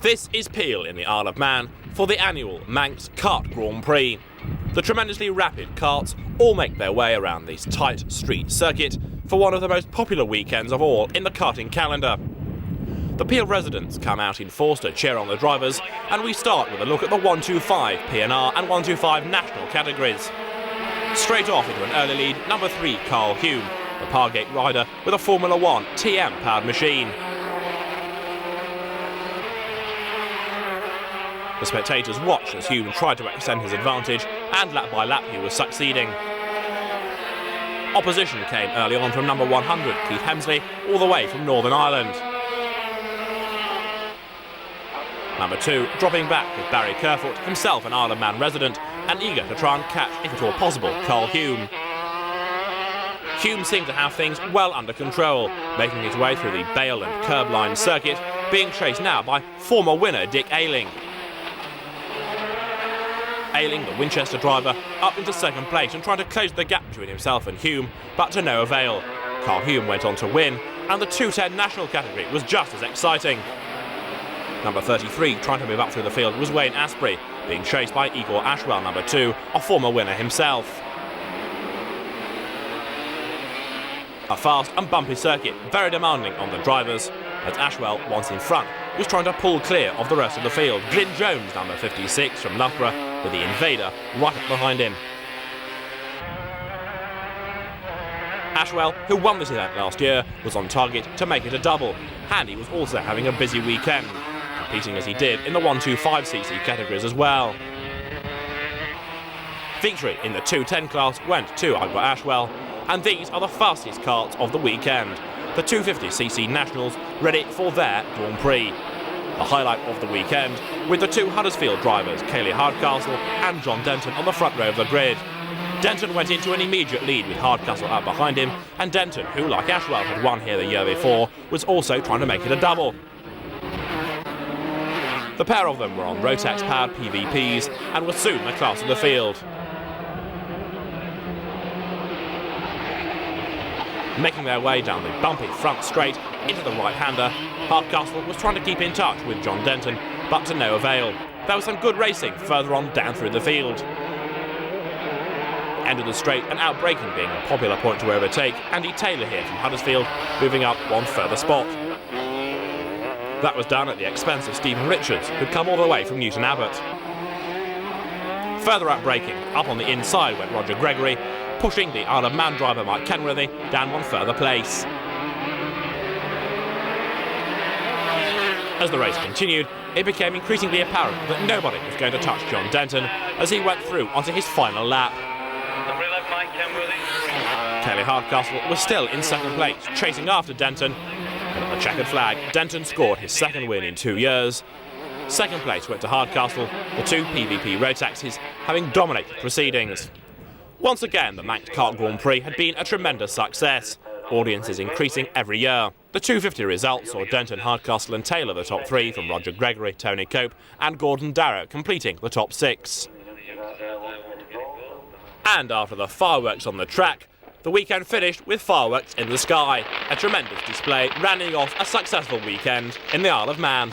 This is Peel in the Isle of Man for the annual Manx Kart Grand Prix. The tremendously rapid karts all make their way around this tight street circuit for one of the most popular weekends of all in the karting calendar. The Peel residents come out in force to cheer on the drivers, and we start with a look at the 125 P&R and 125 national categories. Straight off into an early lead, number 3 Carl Hume, the Pargate rider with a Formula 1 TM powered machine. The spectators watched as Hume tried to extend his advantage, and lap by lap he was succeeding. Opposition came early on from number 100 Keith Hemsley, all the way from Northern Ireland. Number 2 dropping back with Barry Kerfoot, himself an Isle of Man resident, and eager to try and catch, if at all possible, Carl Hume. Hume seemed to have things well under control, making his way through the Bale and curb-line circuit, being chased now by former winner Dick Ayling. Ayling, the Winchester driver, up into second place and trying to close the gap between himself and Hume, but to no avail. Carl Hume went on to win, and the 210 national category was just as exciting. Number 33, trying to move up through the field, was Wayne Asprey, being chased by Igor Ashwell, number 2, a former winner himself. A fast and bumpy circuit, very demanding on the drivers, as Ashwell, once in front, was trying to pull clear of the rest of the field. Glyn Jones, number 56, from Loughborough, with the Invader right up behind him. Ashwell, who won this event last year, was on target to make it a double, and he was also having a busy weekend, competing as he did in the 125cc categories as well. Victory in the 210 class went to Igor Ashwell, and these are the fastest karts of the weekend. The 250cc nationals ready for their Grand Prix. The highlight of the weekend with the 2 Huddersfield drivers, Kayleigh Hardcastle and John Denton, on the front row of the grid. Denton went into an immediate lead with Hardcastle up behind him, and Denton, who like Ashwell had won here the year before, was also trying to make it a double. The pair of them were on Rotax-powered PVPs and were soon the class of the field. Making their way down the bumpy front straight into the right-hander, Hardcastle was trying to keep in touch with John Denton, but to no avail. There was some good racing further on down through the field. End of the straight and outbraking being a popular point to overtake, Andy Taylor here from Huddersfield, moving up one further spot. That was done at the expense of Stephen Richards, who'd come all the way from Newton Abbot. Further outbraking, up on the inside went Roger Gregory, pushing the Isle of Man driver Mike Kenworthy down one further place. As the race continued, it became increasingly apparent that nobody was going to touch John Denton as he went through onto his final lap. Kayleigh Hardcastle was still in second place, chasing after Denton, and on the checkered flag, Denton scored his second win in 2 years. Second place went to Hardcastle, the 2 PVP Rotaxes having dominated proceedings. Once again, the Manx Kart Grand Prix had been a tremendous success, audiences increasing every year. The 250 results saw Denton, Hardcastle and Taylor the top 3, from Roger Gregory, Tony Cope and Gordon Darrow completing the top 6. And after the fireworks on the track, the weekend finished with fireworks in the sky. A tremendous display rounding off a successful weekend in the Isle of Man.